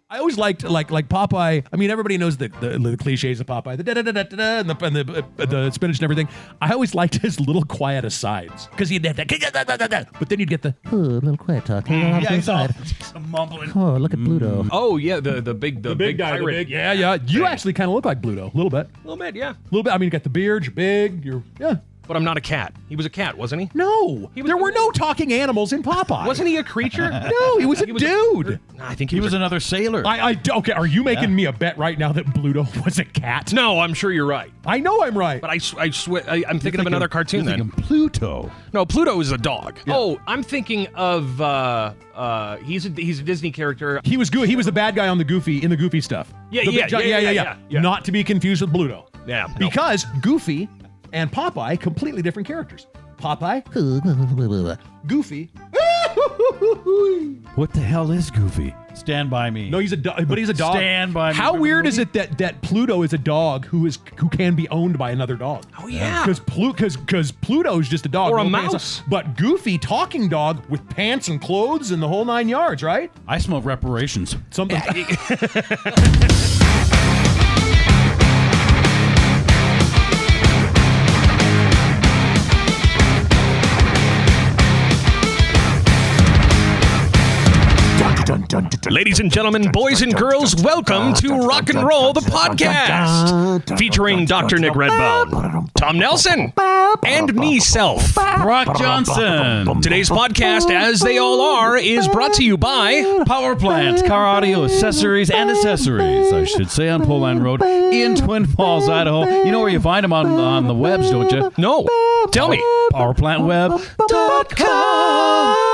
I always liked like Popeye. I mean, everybody knows the cliches of Popeye, the da-da-da-da-da and the spinach and everything. I always liked his little quiet asides because he'd have that, but then you'd get the little quiet talk. Some mumbling. Oh, look at Pluto. Oh yeah, the big guy, pirate. yeah. You actually kind of look like Pluto, a little bit. A little bit, yeah. A little bit. I mean, you got the beard. You're big. But I'm not a cat. He was a cat, wasn't he? No, there were no talking animals in Popeye. Wasn't he a creature? No, he was a dude. I think He was another sailor. Okay, are you making me a bet right now that Pluto was a cat? No, I'm sure you're right. I know I'm right. But I swear, I'm thinking of another cartoon You're then. thinking Pluto. No, Pluto is a dog. Yeah. Oh, I'm thinking of he's a Disney character. He was good. He was the bad guy on the Goofy stuff. Yeah. Not to be confused with Pluto. Yeah. Because Goofy and Popeye, completely different characters. Popeye, Goofy. What the hell is Goofy? Stand by me. No, he's a dog, but he's a dog. Stand by me. How weird is it that Pluto is a dog who can be owned by another dog? Oh yeah. Because Pluto's just a dog or a mouse. mouse. But Goofy, talking dog with pants and clothes and the whole 9 yards, right? I smell reparations. Something. Ladies and gentlemen, boys and girls, welcome to Rock and Roll, the podcast, featuring Dr. Nick Redbone, Tom Nelson, and me-self, Broc Johnson. Today's podcast, as they all are, is brought to you by Power Plant, car audio accessories and accessories, I should say, on Poland Road in Twin Falls, Idaho. You know where you find them on the webs, don't you? No. Tell me. PowerPlantWeb.com.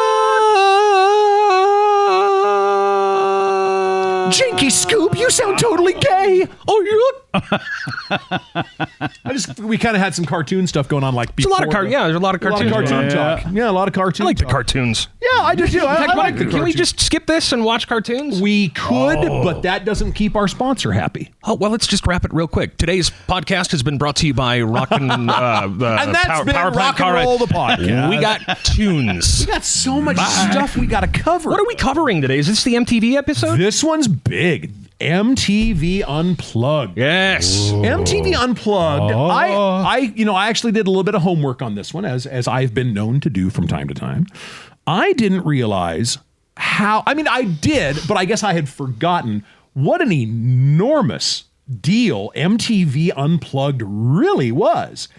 Jinky Scoop, you sound totally gay. Oh, you. We kind of had some cartoon stuff going on, like before. There's a lot of cartoons. Talk. Yeah, a lot of cartoon. I like the talk. cartoons. Yeah, I do too. I like the Can we just skip this and watch cartoons? We could, but that doesn't keep our sponsor happy. Oh, well, let's just wrap it real quick. Today's podcast has been brought to you by Rock and and that's been Rock and Roll, the podcast. We got tunes. We got so much stuff we got to cover. What are we covering today? Is this the MTV episode? This one's big. MTV Unplugged. Yes. MTV Unplugged. I actually did a little bit of homework on this one, as I've been known to do from time to time. I didn't realize I did, but I guess I had forgotten what an enormous deal MTV Unplugged really was.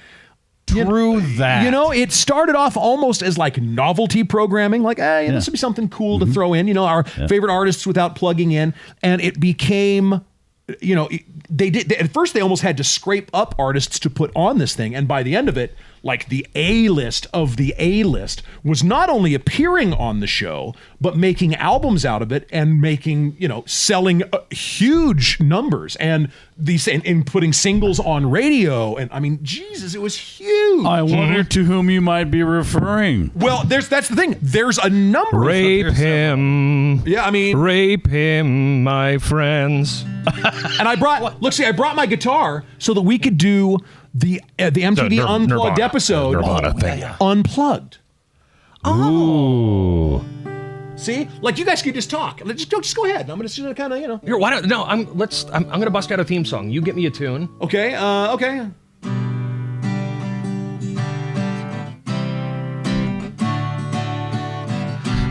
True that. It started off almost as like novelty programming, like, this would be something cool to throw in, our favorite artists without plugging in. And it became, at first they almost had to scrape up artists to put on this thing. And by the end of it, like the A-list of the A-list was not only appearing on the show, but making albums out of it and making, selling huge numbers and putting singles on radio. And I mean, Jesus, it was huge. I wonder to whom you might be referring. Well, that's the thing. There's a number. Rape him. Yeah, I mean. Rape him, my friends. And I brought my guitar so that we could do the MTV Unplugged episode Unplugged. Oh. See? Like, you guys could just talk. Just go ahead. I'm going to kind of, Here, why don't... No, I'm going to bust out a theme song. You get me a tune. Okay, okay.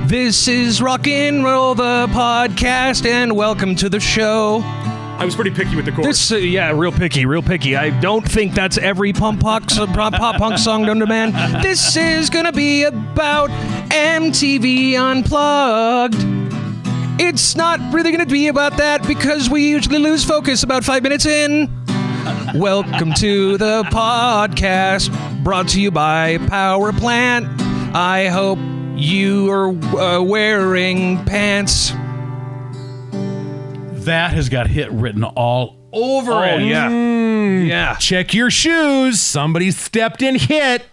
This is Rock and Roll, the podcast, and welcome to the show. I was pretty picky with the chorus. Real picky. I don't think that's every pop punk song known to man. This is gonna be about MTV Unplugged. It's not really gonna be about that because we usually lose focus about 5 minutes in. Welcome to the podcast, brought to you by Power Plant. I hope you are wearing pants. That has got hit written all over it. Yeah. Yeah. Check your shoes. Somebody stepped in hit.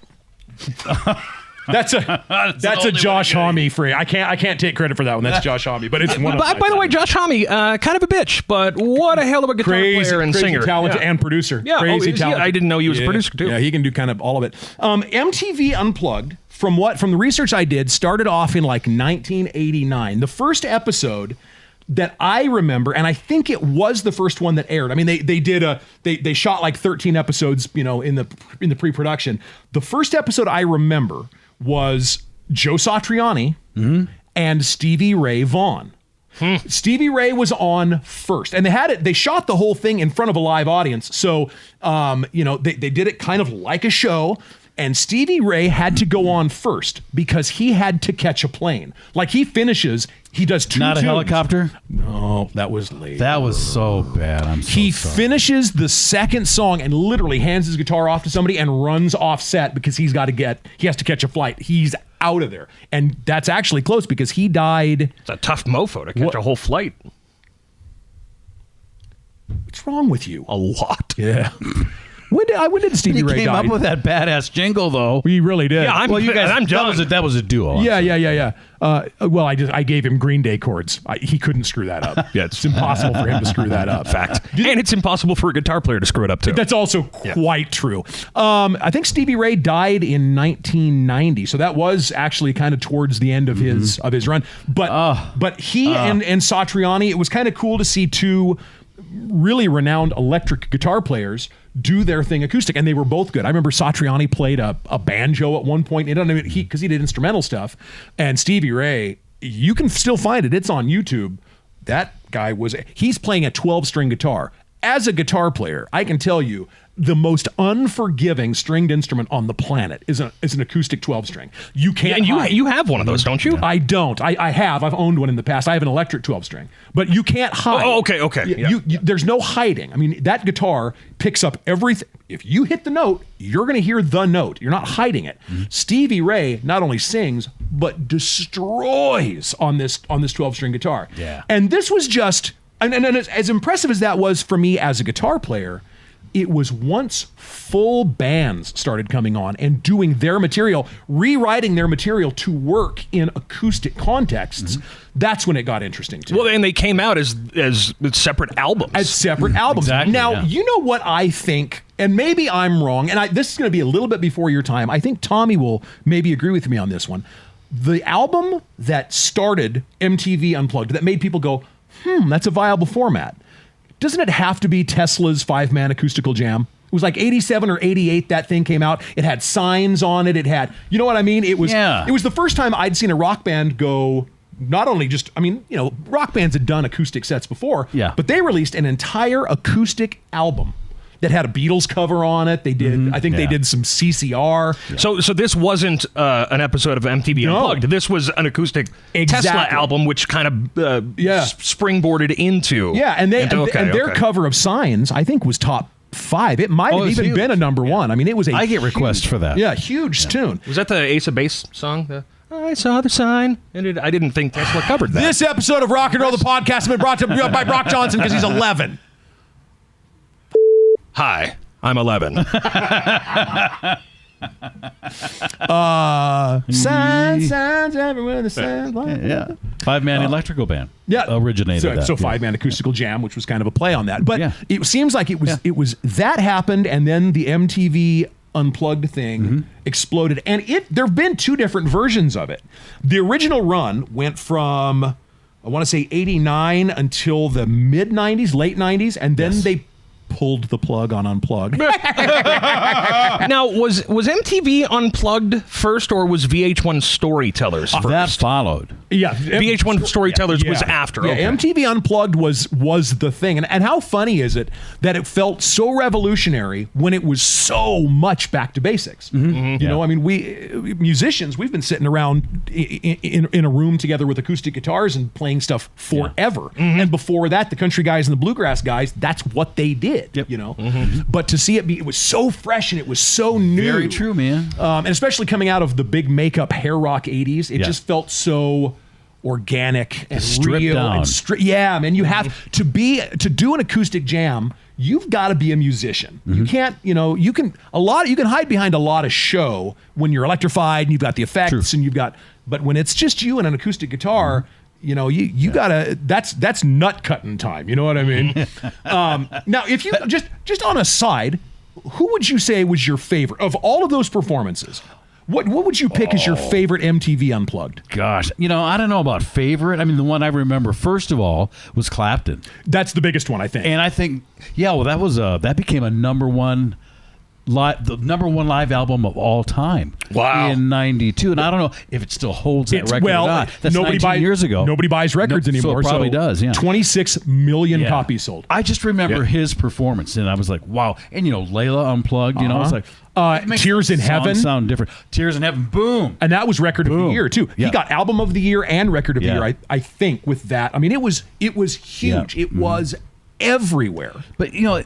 That's a Josh Homme free. I can't take credit for that one. That's Josh Homme, but it's one. By the way, Josh Homme, kind of a bitch, but what a hell of a guitar player and singer, talented and producer. Yeah, crazy talented. I didn't know he was a producer too. Yeah, he can do kind of all of it. MTV Unplugged, from the research I did, started off in like 1989. The first episode that I remember, and I think it was the first one that aired. I mean, they shot like 13 episodes, in the pre-production. The first episode I remember was Joe Satriani and Stevie Ray Vaughan. Stevie Ray was on first, and they shot the whole thing in front of a live audience. So, they did it kind of like a show. And Stevie Ray had to go on first because he had to catch a plane. Like he finishes, he does two Not a tunes. helicopter? No, that was late. That was so bad. I'm so sorry. Finishes the second song and literally hands his guitar off to somebody and runs off set because he has to catch a flight. He's out of there. And that's actually close because he died. It's a tough mofo to catch a whole flight. What's wrong with you? A lot. Yeah. When did Stevie Ray He came die? up with that badass jingle, though. He really did. Yeah, I'm done. That was a duo. Yeah. Well, I gave him Green Day chords. He couldn't screw that up. Yeah, it's impossible for him to screw that up. Fact. And it's impossible for a guitar player to screw it up, too. That's also quite true. I think Stevie Ray died in 1990, so that was actually kind of towards the end of his run. But he and Satriani, it was kind of cool to see two really renowned electric guitar players do their thing acoustic, and they were both good. I remember Satriani played a banjo at one point. Because he did instrumental stuff, and Stevie Ray, you can still find it. It's on YouTube. That guy he's playing a 12-string guitar. As a guitar player, I can tell you the most unforgiving stringed instrument on the planet is an acoustic 12-string. You can't. And you have one of those, don't you? I don't. I have. I've owned one in the past. I have an electric 12-string, but you can't hide. Oh, okay. There's no hiding. I mean, that guitar picks up everything. If you hit the note, you're going to hear the note. You're not hiding it. Stevie Ray not only sings but destroys on this 12-string guitar. Yeah. And this was just, and as impressive as that was for me as a guitar player, it was once full bands started coming on and doing their material, rewriting their material to work in acoustic contexts. That's when it got interesting too. Well, and they came out as separate albums. As separate albums. Exactly, now, you know what I think, and maybe I'm wrong, and this is going to be a little bit before your time. I think Tommy will maybe agree with me on this one. The album that started MTV Unplugged, that made people go, that's a viable format. Doesn't it have to be Tesla's 5-man acoustical jam? It was like 87 or 88 that thing came out. It had signs on it. It had, you know what I mean? It was the first time I'd seen a rock band go, not only just, rock bands had done acoustic sets before, but they released an entire acoustic album that had a Beatles cover on it. They did, I think they did some CCR. Yeah. So this wasn't an episode of MTV Unplugged. This was an acoustic Tesla album, which kind of springboarded into. Yeah, and their cover of Signs, I think, was top 5. It might have even been a number 1. I mean, it was I get requests for that. Yeah, huge tune. Was that the Ace of Base song? I saw the sign, and I didn't think Tesla covered that. This episode of Rock and Roll, the podcast, has been brought to you by Broc Johnson because he's 11. Hi, I'm 11. Signs everywhere. The signs. Yeah. 5-man electrical band. Yeah, originated that. So 5-man acoustical jam, which was kind of a play on that. But it seems like it was that happened, and then the MTV Unplugged thing exploded, and there have been 2 different versions of it. The original run went from, I want to say 89 until the mid 90s, late 90s, and then they pulled the plug on Unplugged. Now, was MTV Unplugged first, or was VH1 Storytellers first? That followed. Yeah, VH1 Storytellers was after. Yeah, MTV Unplugged was the thing, and how funny is it that it felt so revolutionary when it was so much back to basics? You know, I mean, we musicians, we've been sitting around in a room together with acoustic guitars and playing stuff forever. And before that, the country guys and the bluegrass guys, that's what they did. You know, but to see it was so fresh and it was so new. Very true, man. And especially coming out of the big makeup hair rock 80s, it just felt so organic and stripped real down. And man, you have to do an acoustic jam. You've got to be a musician. You can't, you can hide behind a lot of show when you're electrified and you've got the effects and but when it's just you and an acoustic guitar, you gotta, that's nut cutting time. You know what I mean? Now, if you just on a side, who would you say was your favorite of all of those performances? What would you pick as your favorite MTV Unplugged? Gosh, I don't know about favorite. I mean, the one I remember first of all was Clapton. That's the biggest one, I think. And I think, that became a number one live album of all time. Wow. In '92, and I don't know if it still holds that record or not. That's 19 years ago. Nobody buys records anymore. So it probably does. Yeah, 26 million copies sold. I just remember his performance, and I was like, wow. And Layla Unplugged. It's like Tears in Heaven sound different. Tears in Heaven, boom. And that was record of the year too. Yeah. He got album of the year and record of the year. I think with that. I mean, it was huge. Yeah. It was everywhere. But I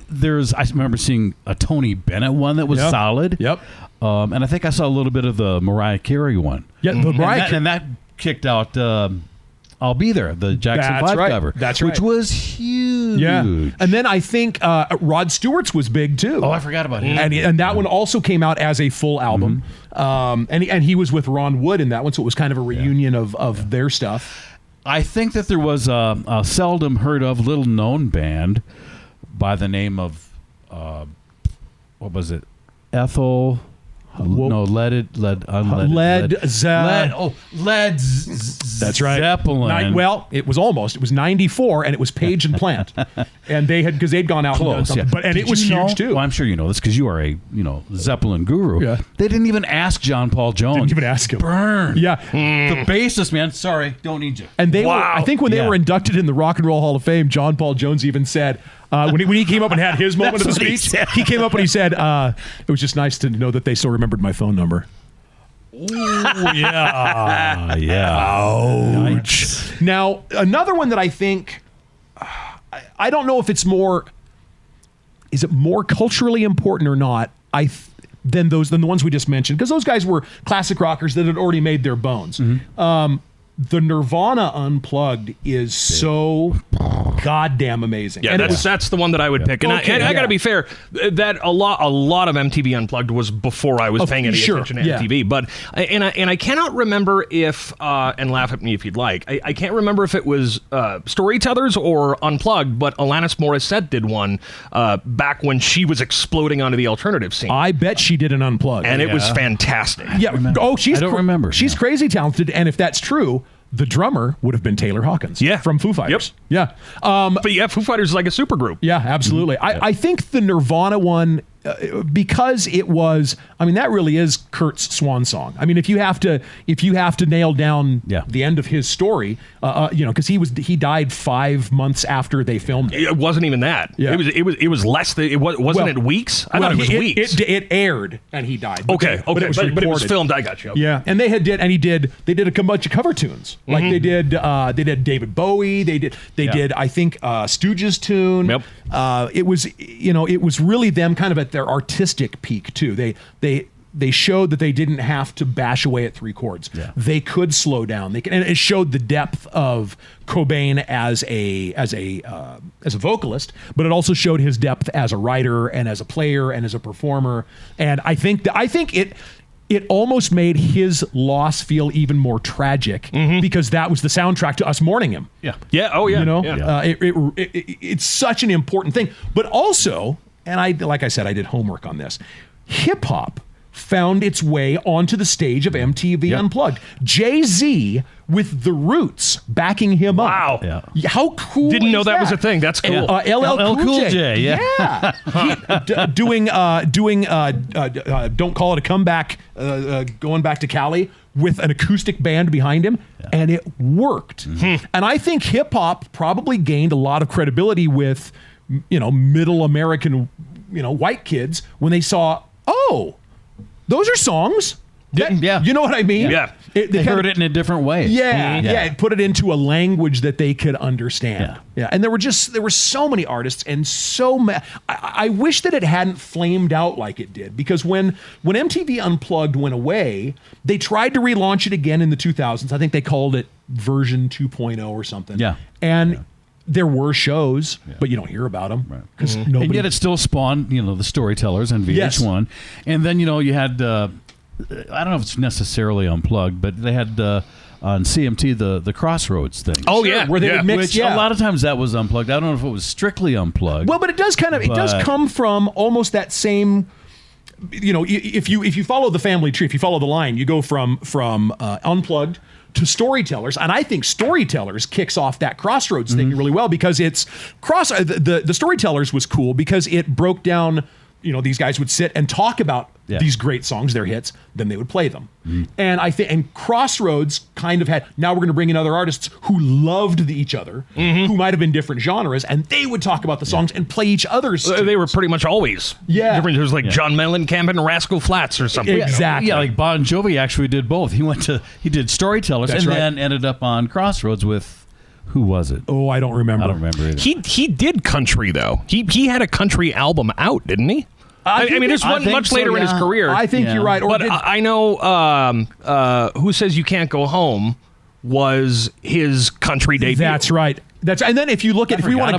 remember seeing a Tony Bennett one that was solid. Yep. And I think I saw a little bit of the Mariah Carey one. Yeah, the Mariah and that kicked out I'll Be There, the Jackson 5 cover. That's right. Which was huge. Yeah. And then I think Rod Stewart's was big too. Oh, I forgot about him. And that one also came out as a full album. And he was with Ron Wood in that one, so it was kind of a reunion of their stuff. I think that there was a seldom heard of, little known band by the name of what was it? Ethel. Led That's right. Zeppelin. It was almost. It was 94, and it was Page and Plant, and because they'd gone out and done something. But it was huge too. Well, I'm sure you know this because you are a Zeppelin guru. Yeah. They didn't even ask John Paul Jones. Didn't even ask him. Burn. Yeah. The bassist, man. Sorry, don't need you. And they were. I think when they were inducted in the Rock and Roll Hall of Fame, John Paul Jones even said. When he came up and had his moment of the speech, he came up and he said, it was just nice to know that they still remembered my phone number. Ooh, yeah. Yeah. Ouch. Now, another one that I think, I don't know if it's is it more culturally important or not than the ones we just mentioned? Because those guys were classic rockers that had already made their bones. The Nirvana Unplugged is so goddamn amazing. Yeah, and that's the one that I would pick. And I got to be fair, that a lot of MTV Unplugged was before I was paying any attention to MTV. But I cannot remember if and laugh at me if you'd like. I can't remember if it was Storytellers or Unplugged, but Alanis Morissette did one back when she was exploding onto the alternative scene. I bet she did an Unplugged, and it was fantastic. Yeah. Oh, I don't remember. She's crazy talented, and if that's true. The drummer would have been Taylor Hawkins from Foo Fighters. Yep. Yeah. But Foo Fighters is like a supergroup. Yeah, absolutely. I think the Nirvana one, because it was, that really is Kurt's swan song. I mean, if you have to nail down the end of his story, because he died 5 months after they filmed it. It wasn't even that. Yeah. It was less than wasn't it weeks? I thought it was weeks. It aired and he died. But it was filmed. I got you. Okay. Yeah, and they did a bunch of cover tunes. Like they did David Bowie. They did I think Stooges tune. Yep. It was really them kind of at their artistic peak too. They showed that they didn't have to bash away at 3 chords. Yeah. They could slow down. And it showed the depth of Cobain as a vocalist, but it also showed his depth as a writer and as a player and as a performer. And I think it almost made his loss feel even more tragic because that was the soundtrack to us mourning him. Yeah. Yeah. Oh yeah. It's such an important thing, but also, and like I said, I did homework on this. Hip hop found its way onto the stage of MTV Unplugged. Jay-Z with The Roots backing him up. Wow. Yeah. How cool Didn't know that was a thing. That's cool. LL Cool J. Yeah. Doing Don't Call It a Comeback, going back to Cali with an acoustic band behind him, and it worked. And I think hip-hop probably gained a lot of credibility with, middle American, white kids when they saw, those are songs. You know what I mean? Yeah. They heard it in a different way. Yeah. It put it into a language that they could understand. Yeah. And there were so many artists and I wish that it hadn't flamed out like it did, because when MTV Unplugged went away, they tried to relaunch it again in the 2000s. I think they called it version 2.0 or something. Yeah. And there were shows, but you don't hear about them because nobody. And yet it still spawned, the Storytellers and VH1. Yes. And then, you had, I don't know if it's necessarily Unplugged, but they had on CMT the Crossroads thing. Oh, yeah. Where they would mix, which a lot of times that was Unplugged. I don't know if it was strictly Unplugged. Well, but it does come from almost that same if you follow the family tree, if you follow the line, you go from Unplugged to Storytellers, and I think Storytellers kicks off that Crossroads thing really well, because it's the Storytellers was cool because it broke down. These guys would sit and talk about these great songs, their hits, then they would play them. And I think, and Crossroads kind of had, now we're going to bring in other artists who loved each other, who might have been different genres, and they would talk about the songs and play each other's tunes. They were pretty much always different. There was like John Mellencamp and Rascal Flatts or something. Exactly. Yeah, like Bon Jovi actually did both. He did Storytellers then ended up on Crossroads with, who was it? Oh, I don't remember. I don't remember either. He did country though. He had a country album out, didn't he? I mean, this one much later in his career. I think you're right. But I know Who Says You Can't Go Home was his country debut. That's right. And then if you look at, if we want to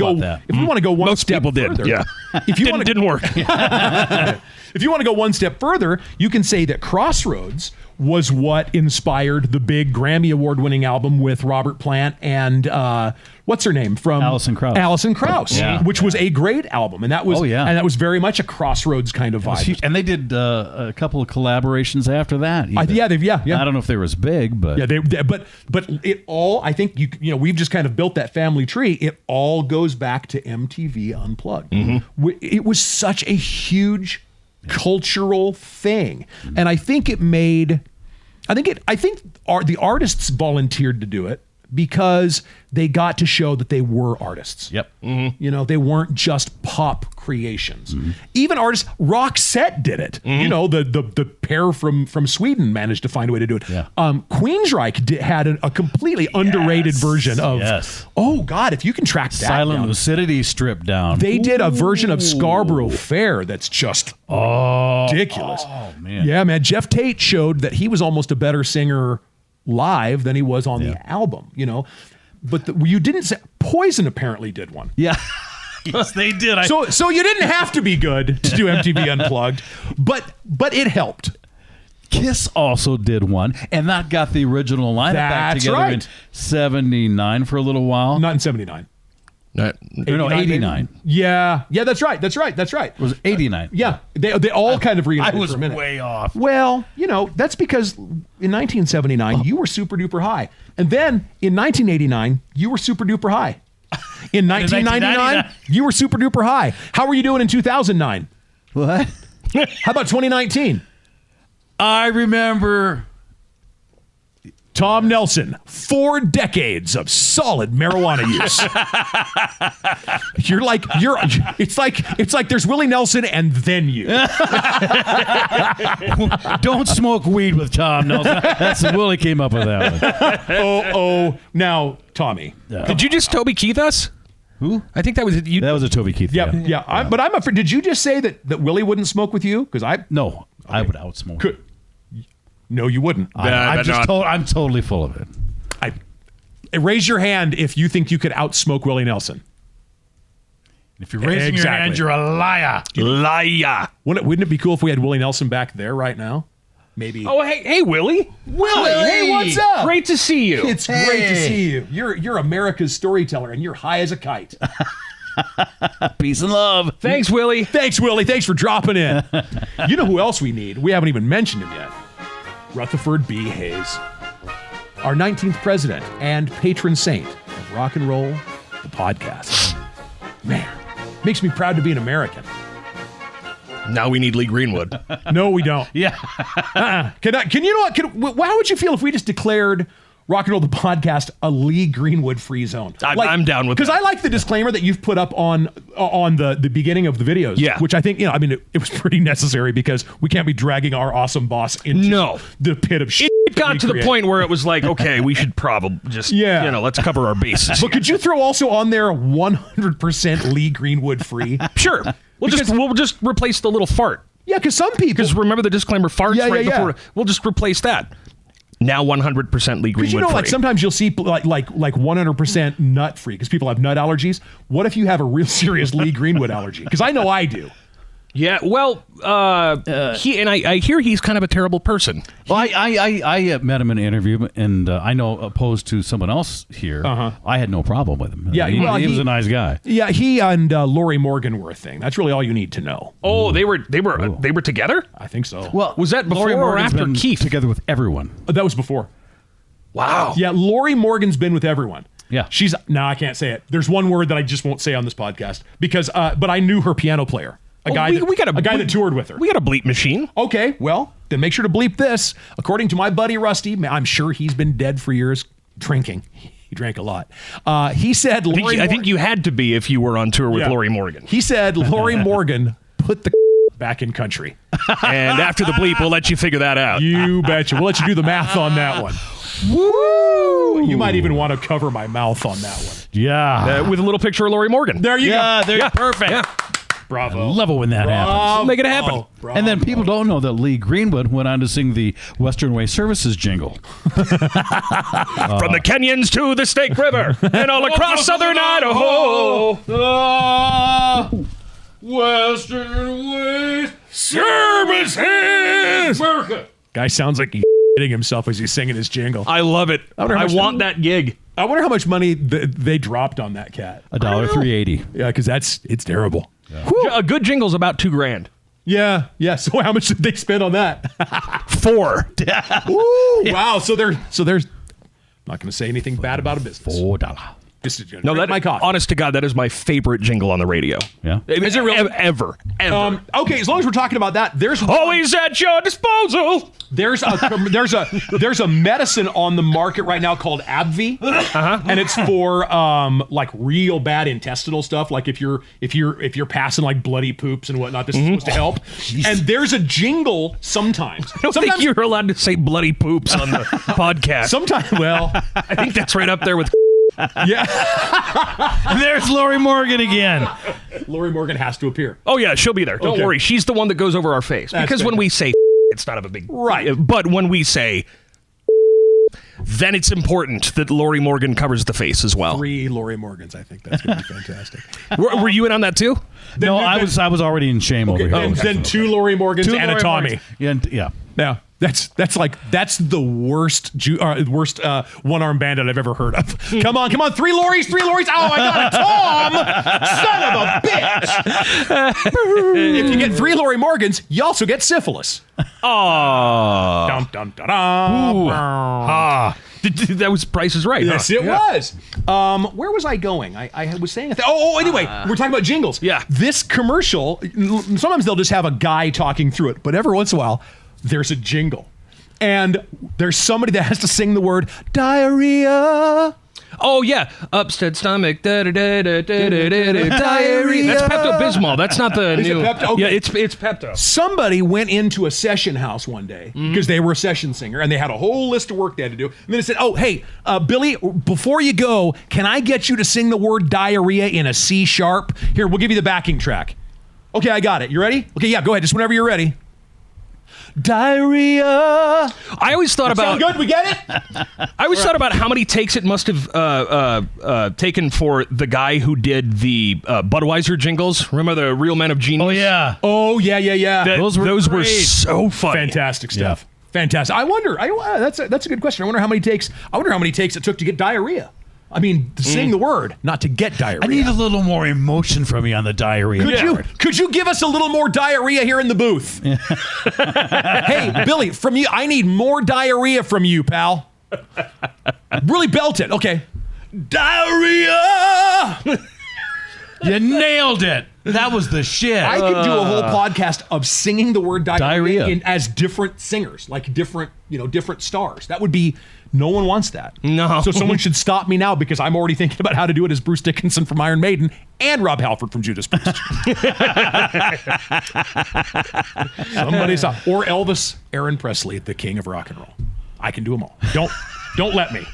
go one Most step people further, did. Yeah. If you didn't work. If you want to go one step further, you can say that Crossroads was what inspired the big Grammy Award-winning album with Robert Plant and what's her name from Alison Krauss. Alison Krauss, which was a great album, and that was and that was very much a Crossroads kind of vibe. And they did a couple of collaborations after that. I don't know if they were as big, but but it all, I think we've just kind of built that family tree. It all goes back to MTV Unplugged. It was such a huge cultural thing, and I think it made. I think the artists volunteered to do it because they got to show that they were artists. Yep. They weren't just pop creations. Even artists, Roxette did it. The pair from Sweden managed to find a way to do it. Yeah. Queensryche had a completely underrated version of. Oh God, if you can track that Silent down. Lucidity stripped down. They did a version of Scarborough Fair that's just ridiculous. Oh man. Yeah, man. Jeff Tate showed that he was almost a better singer live than he was on the album, But you didn't say Poison apparently did one. Yeah. Yes, they did. So you didn't have to be good to do MTV Unplugged, but it helped. Kiss also did one, and that got the original lineup back together in 79 for a little while. Not in 79. No, 89. Yeah, that's right. It was 89. Yeah, they all kind of reunited. I was for a minute. way off. Well, that's because in 1979 you were super duper high, and then in 1989 you were super duper high. In 1999 you were super duper high. How were you doing in 2009? What? How about 2019? I remember Tom Nelson, 4 decades of solid marijuana use. It's like there's Willie Nelson and then you. Don't smoke weed with Tom Nelson. That's Willie came up with that one. Now, Tommy. Did you just Toby Keith us? Who? I think that was you. That was a Toby Keith. Yeah. But I'm afraid. Did you just say that Willie wouldn't smoke with you? Because I would outsmoke. No, you wouldn't. I'm totally full of it. Raise your hand if you think you could outsmoke Willie Nelson. If you're raising your hand, you're a liar. Liar. Wouldn't it be cool if we had Willie Nelson back there right now? Maybe. Oh, hey, Willie. Willie, hey, what's up? Great to see you. It's great to see you. You're America's storyteller, and you're high as a kite. Peace and love. Thanks, Willie. Thanks, Willie. Thanks for dropping in. You know who else we need? We haven't even mentioned him yet. Rutherford B. Hayes, our 19th president and patron saint of rock and roll, the podcast. Man, makes me proud to be an American. Now we need Lee Greenwood. No, we don't. Yeah. Can you know what? How would you feel if we just declared Rock and Roll the Podcast a Lee Greenwood free zone? I'm down with that. Because I like the disclaimer that you've put up on the beginning of the videos. Yeah. Which I think, it was pretty necessary because we can't be dragging our awesome boss into the pit of shit. It got to the point where it was like, okay, we should probably just, let's cover our bases. But could you throw also on there 100% Lee Greenwood free? Sure. We'll just replace the little fart. Yeah, because some people... Because remember the disclaimer farts before... We'll just replace that. Now 100% Lee Greenwood free. Like sometimes you'll see like 100% nut free because people have nut allergies. What if you have a real serious Lee Greenwood allergy? Because I know I do. Yeah, well, I hear he's kind of a terrible person. Well, I met him in an interview, and I know, opposed to someone else here, I had no problem with him. Yeah, he was a nice guy. Yeah, he and Lori Morgan were a thing. That's really all you need to know. Oh, they were together? I think so. Well, Was that before Lori or Morgan's after been Keith? together with everyone. That was before. Wow. Yeah, Lori Morgan's been with everyone. Yeah. I can't say it. There's one word that I just won't say on this podcast because, but I knew her piano player, a guy that toured with her. We got a bleep machine. Okay, well, then make sure to bleep this. According to my buddy Rusty, I'm sure he's been dead for years drinking. He drank a lot. He said, I think you had to be if you were on tour with Yeah. Lori Morgan. He said, Lori Morgan put the back in country. And after the bleep, we'll let you figure that out. You betcha. We'll let you do the math on that one. Woo! You might even want to cover my mouth on that one. Yeah. With a little picture of Lori Morgan. There you go. There, perfect. Yeah. Bravo. I love it when that happens. Make it happen. Bravo. And then people don't know that Lee Greenwood went on to sing the Western Way Services jingle. From the Kenyans to the Snake River and all across southern Idaho. Western Way Services. Guy sounds like he's hitting himself as he's singing his jingle. I love it. I wonder how I much want that gig. I wonder how much money they dropped on that cat. $1.380. Yeah, because it's terrible. A good jingle's about $2,000. Yeah. So how much did they spend on that? 4. Ooh, wow. So there's not going to say anything bad about a business. $4. Just No, that my coffee. honest to God, that is my favorite jingle on the radio. Yeah. Is it really? Ever. Okay, as long as we're talking about that, there's Always at your disposal. there's a medicine on the market right now called AbbVie, and it's for like real bad intestinal stuff. Like if you're passing like bloody poops and whatnot, this is supposed to help. And there's a jingle sometimes. I don't think you're allowed to say bloody poops on the podcast. Sometimes, well, I think that's right up there with. yeah. And there's Lori Morgan again. Lori Morgan has to appear. Oh yeah, she'll be there. Don't Okay. worry. She's the one that goes over our face. That's Because when fantastic. we say it's not of a big Right. But when we say then it's important that Lori Morgan covers the face as well. 3 Lori Morgans. I think that's going to be fantastic. Were you in on that too? No, I was already in shame over here. And then 2 Lori Morgans and a Tommy. Yeah. Now that's the worst one-arm bandit I've ever heard of. Come on, 3 Loris. Oh, I got a Tom! Son of a bitch! If you get 3 Lori Morgans, you also get syphilis. Oh. Dum dum da dum. That was Price is Right. Yes, huh? it was. Where was I going? I was saying a thing. Anyway, we're talking about jingles. Yeah. This commercial, sometimes they'll just have a guy talking through it, but every once in a while, there's a jingle. And there's somebody that has to sing the word diarrhea. Oh yeah, upset stomach. Diarrhea. That's Pepto-Bismol. That's not the Is it new. Pepto? Okay. Yeah, it's Pepto. Somebody went into a session house one day because they were a session singer and they had a whole list of work they had to do. And then they said, "Oh, hey, Billy, before you go, can I get you to sing the word diarrhea in a C sharp? Here, we'll give you the backing track." Okay, I got it. You ready? Okay, yeah, go ahead. Just whenever you're ready. Diarrhea. I always thought about. Sound good? We get it? I always thought about how many takes it must have taken for the guy who did the Budweiser jingles. Remember the Real Men of Genius? Oh, yeah. Oh, yeah. Those were so funny. Fantastic stuff. Fantastic. I wonder. That's a good question. I wonder how many takes it took to get diarrhea. I mean, to sing the word, not to get diarrhea. I need a little more emotion from you on the diarrhea. Could you give us a little more diarrhea here in the booth? Hey, Billy, from you, I need more diarrhea from you, pal. Really belt it. Okay. Diarrhea. You nailed it. That was the shit. I could do a whole podcast of singing the word diarrhea. As different singers, like different stars. That would be. No one wants that. No. So someone should stop me now because I'm already thinking about how to do it as Bruce Dickinson from Iron Maiden and Rob Halford from Judas Priest. Somebody stop. Or Elvis Aaron Presley, the king of rock and roll. I can do them all. Don't let me.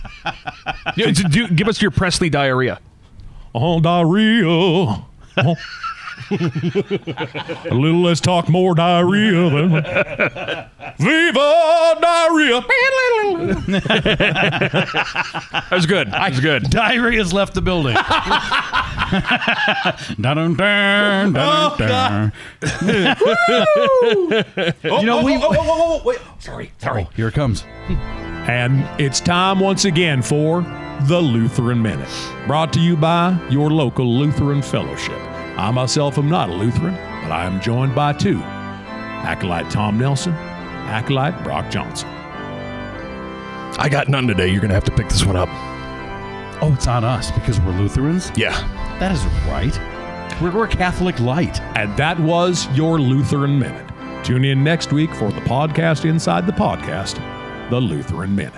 Give us your Presley diarrhea. Oh, diarrhea. Oh. A little less talk, more diarrhea. Viva diarrhea. That was good. Diarrhea's left the building. Dun, dun, dun, dun, dun. You know, wait. Sorry. Oh, here it comes. And it's time once again for the Lutheran Minute, brought to you by your local Lutheran Fellowship. I myself am not a Lutheran, but I am joined by two, Acolyte Tom Nelson, Acolyte Broc Johnson. I got none today. You're going to have to pick this one up. Oh, it's on us because we're Lutherans? Yeah. That is right. We're Catholic light. And that was your Lutheran Minute. Tune in next week for the podcast inside the podcast, the Lutheran Minute.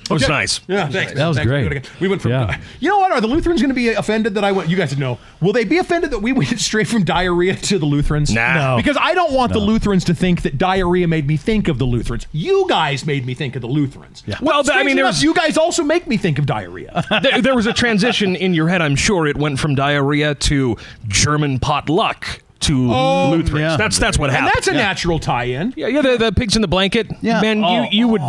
That was nice. Yeah, thanks. That was great. We went from. Yeah. You know what? Are the Lutherans going to be offended that I went? You guys know. Will they be offended that we went straight from diarrhea to the Lutherans? Nah. No. Because I don't want the Lutherans to think that diarrhea made me think of the Lutherans. You guys made me think of the Lutherans. Yeah. Well, But strange enough, you guys also make me think of diarrhea. there was a transition in your head, I'm sure. It went from diarrhea to German potluck to Lutherans. yeah. That's what And happened. that's a natural tie-in. Yeah, the pigs in the blanket. Yeah. Man, you would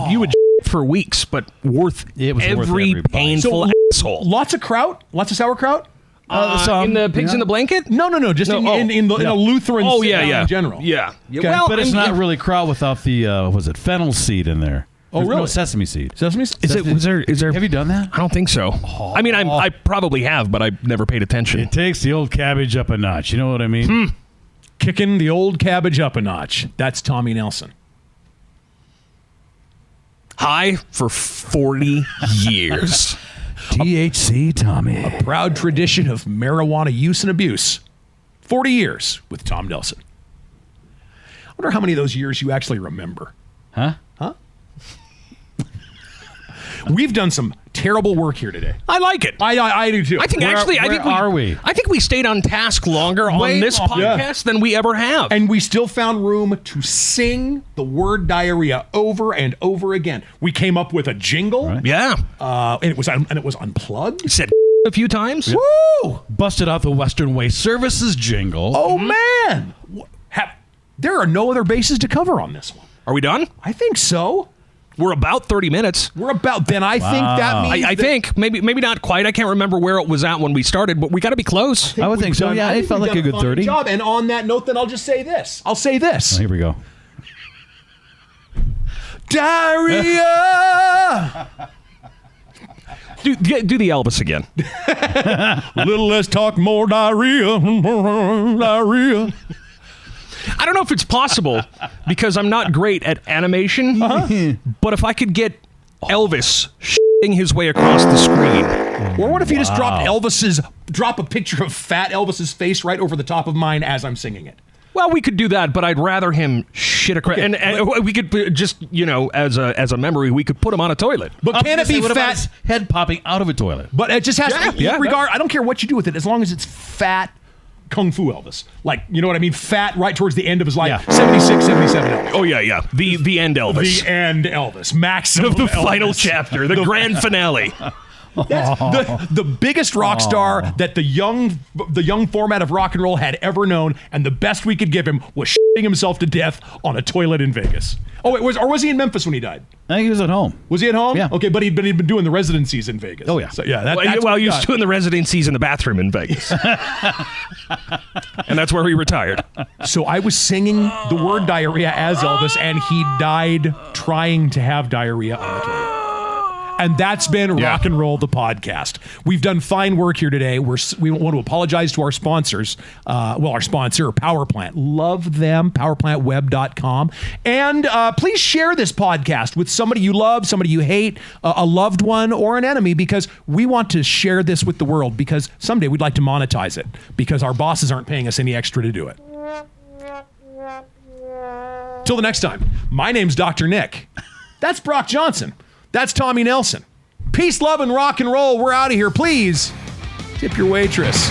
for weeks, but worth It was worth every every bite. painful asshole. Lots of kraut, lots of sauerkraut. In the pigs in the blanket? No, just in a Lutheran Oh, sit-down yeah. in general. Yeah. Okay. Well, But it's and- not really kraut without the, was it fennel seed in there? Oh, There's really? No sesame seed. Sesame? Is there? Have you done that? I don't think so. I mean, I probably have, but I never paid attention. It takes the old cabbage up a notch. You know what I mean? Kicking the old cabbage up a notch. That's Tommy Nelson. High for 40 years. THC Tommy. Proud tradition of marijuana use and abuse. 40 years with Tom Nelson. I wonder how many of those years you actually remember. Huh? We've done some terrible work here today. I like it. I do too. I think Where are we? I think we stayed on task longer Way on this longer. podcast than we ever have. And we still found room to sing the word diarrhea over and over again. We came up with a jingle. Right. yeah, And it was unplugged. said a few times. Woo! Busted out the Western Way Services jingle. Oh man! There are no other bases to cover on this one. Are we done? I think so. We're about 30 minutes. We're about. Then I think that means I think maybe not quite. I can't remember where it was at when we started, but we got to be close. I would think so. Yeah, it felt like a good 30. Job. And on that note, then I'll just say this. I'll say this. Oh, here we go. Diarrhea. Do the Elvis again. Little less talk, more diarrhea. Diarrhea. I don't know if it's possible because I'm not great at animation, but if I could get Elvis shitting his way across the screen. Or what if you just drop a picture of fat Elvis's face right over the top of mine as I'm singing it? Well, we could do that, but I'd rather him shit across. Okay. And we could just, as a memory, we could put him on a toilet. But can it be What about fat? his head popping out of a toilet? But it just has to Yeah. regard. I don't care what you do with it, as long as it's fat Kung Fu Elvis. Like, you know what I mean? Fat right towards the end of his life. Yeah. 76, 77 Elvis. Oh, yeah. The end Elvis. The end Elvis. Maximum the Elvis. final chapter, the grand finale. That's the biggest rock star that the young format of rock and roll had ever known, and the best we could give him was shitting himself to death on a toilet in Vegas. Oh, wait, was he in Memphis when he died? I think he was at home. Was he at home? Yeah. Okay, but he'd been doing the residencies in Vegas. Oh, yeah. So, yeah, Well, that's he what was doing the residencies in the bathroom in Vegas. And that's where he retired. So I was singing the word diarrhea as Elvis, and he died trying to have diarrhea on the toilet. And that's been Rock and Roll, the podcast. We've done fine work here today. We want to apologize to our sponsors. Our sponsor, Power Plant. Love them, powerplantweb.com. And please share this podcast with somebody you love, somebody you hate, a loved one, or an enemy, because we want to share this with the world, because someday we'd like to monetize it, because our bosses aren't paying us any extra to do it. Till the next time, my name's Dr. Nick. That's Broc Johnson. That's Tommy Nelson. Peace, love, and rock and roll. We're out of here. Please tip your waitress.